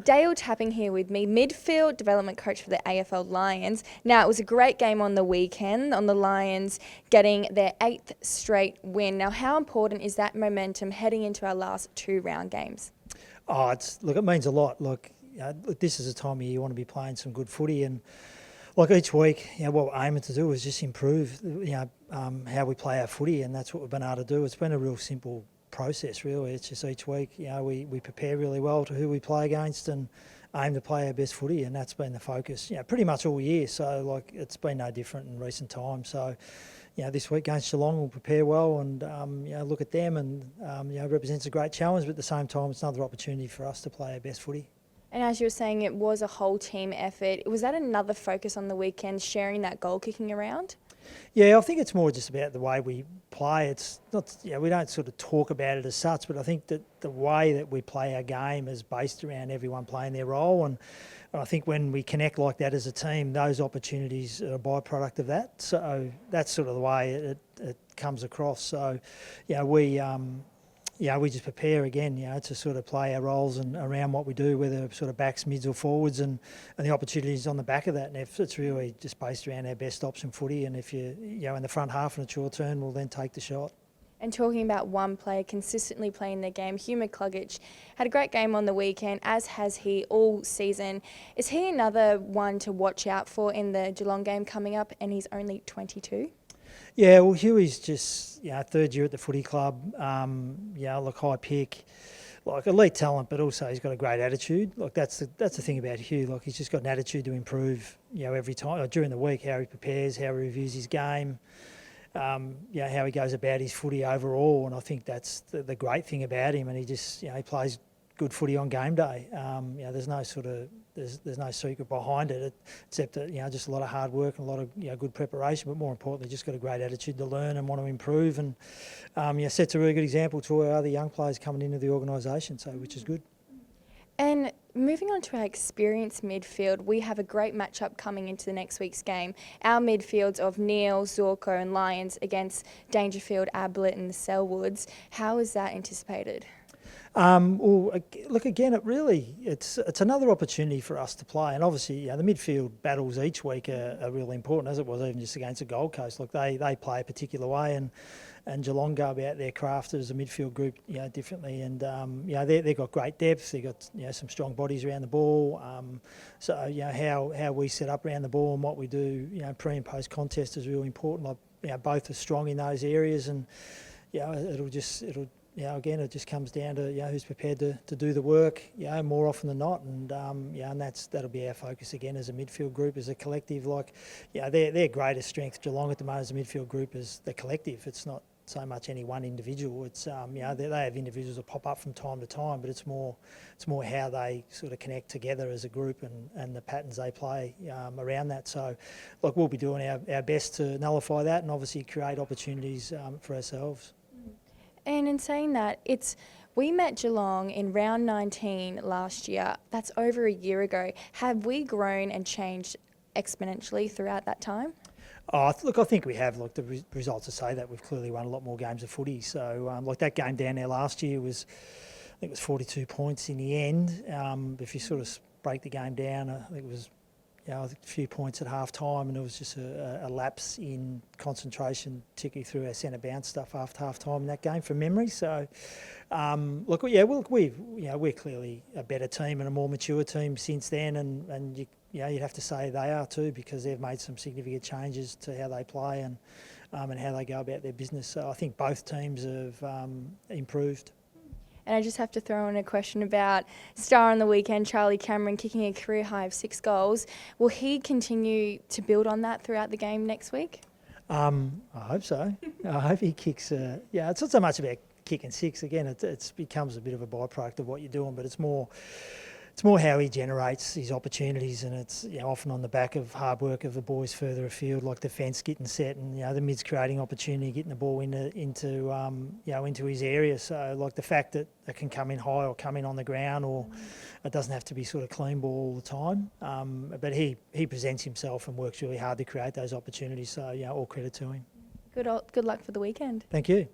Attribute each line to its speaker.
Speaker 1: Dale Tapping here with me, midfield development coach for the AFL Lions. Now, it was a great game on the weekend on the Lions getting their 8th straight win. Now, how important is that momentum heading into our last 2 round games?
Speaker 2: Oh, it means a lot. Look, this is a time of year you want to be playing some good footy, and like each week, what we're aiming to do is just improve, how we play our footy, and that's what we've been able to do. It's been a real simple process, really. It's just each week, we prepare really well to who we play against and aim to play our best footy, and that's been the focus, pretty much all year. So, it's been no different in recent times. So, this week against Geelong, we'll prepare well and, look at them, and, it represents a great challenge, but at the same time, it's another opportunity for us to play our best footy.
Speaker 1: And as you were saying, it was a whole team effort. Was that another focus on the weekend, sharing that goal kicking around?
Speaker 2: Yeah, I think it's more just about the way we play. It's not, we don't sort of talk about it as such, but I think that the way that we play our game is based around everyone playing their role. And I think when we connect like that as a team, those opportunities are a byproduct of that. So that's sort of the way it comes across. So, we just prepare again, to sort of play our roles and around what we do, whether sort of backs, mids or forwards, and the opportunities on the back of that. And if it's really just based around our best option footy, and if you're in the front half and it's your turn, we'll then take the shot.
Speaker 1: And talking about one player consistently playing their game, Hugh McCluggage had a great game on the weekend, as has he all season. Is he another one to watch out for in the Geelong game coming up, and he's only 22?
Speaker 2: Yeah, well, Huey's just third year at the footy club. High pick, elite talent, but also he's got a great attitude. That's the thing about Hugh. He's just got an attitude to improve. Every time during the week, how he prepares, how he reviews his game. How he goes about his footy overall, and I think that's the great thing about him. And he just he plays good footy on game day. There's no there's no secret behind it, except that just a lot of hard work and a lot of good preparation. But more importantly, just got a great attitude to learn and want to improve, and sets a really good example to our other young players coming into the organisation. So, which is good.
Speaker 1: And moving on to our experienced midfield, we have a great matchup coming into the next week's game. Our midfields of Neil, Zorko and Lyons against Dangerfield, Ablett and the Selwoods. How is that anticipated?
Speaker 2: Again, it's another opportunity for us to play, and obviously, the midfield battles each week are really important, as it was even just against the Gold Coast. They play a particular way, and Geelong go about their craft as a midfield group, differently, and they've got great depth. They've got some strong bodies around the ball. How we set up around the ball and what we do, pre and post contest is really important. Both are strong in those areas, and again, it just comes down to who's prepared to do the work, more often than not, and and that'll be our focus again as a midfield group, as a collective. Their greatest strength, Geelong at the moment as a midfield group, is the collective. It's not so much any one individual. It's they have individuals that pop up from time to time, but it's more how they sort of connect together as a group and the patterns they play around that. So, we'll be doing our best to nullify that and obviously create opportunities for ourselves.
Speaker 1: And in saying that, we met Geelong in round 19 last year. That's over a year ago. Have we grown and changed exponentially throughout that time?
Speaker 2: I think we have. The results say that we've clearly won a lot more games of footy. So, that game down there last year was, I think it was 42 points in the end. If you sort of break the game down, I think it was a few points at half time, and it was just a lapse in concentration, particularly through our centre bounce stuff after half time in that game from memory. So, we're clearly a better team and a more mature team since then, and you'd have to say they are too, because they've made some significant changes to how they play and how they go about their business. So I think both teams have improved.
Speaker 1: And I just have to throw in a question about star on the weekend, Charlie Cameron, kicking a career high of 6 goals. Will he continue to build on that throughout the game next week?
Speaker 2: I hope so. I hope he kicks. It's not so much about kicking 6. Again, it becomes a bit of a byproduct of what you're doing, but it's more how he generates his opportunities, and it's often on the back of hard work of the boys further afield, like the fence getting set and the mids creating opportunity, getting the ball into his area. So the fact that it can come in high or come in on the ground, or it doesn't have to be sort of clean ball all the time. But he presents himself and works really hard to create those opportunities. So all credit to him.
Speaker 1: Good luck for the weekend.
Speaker 2: Thank you.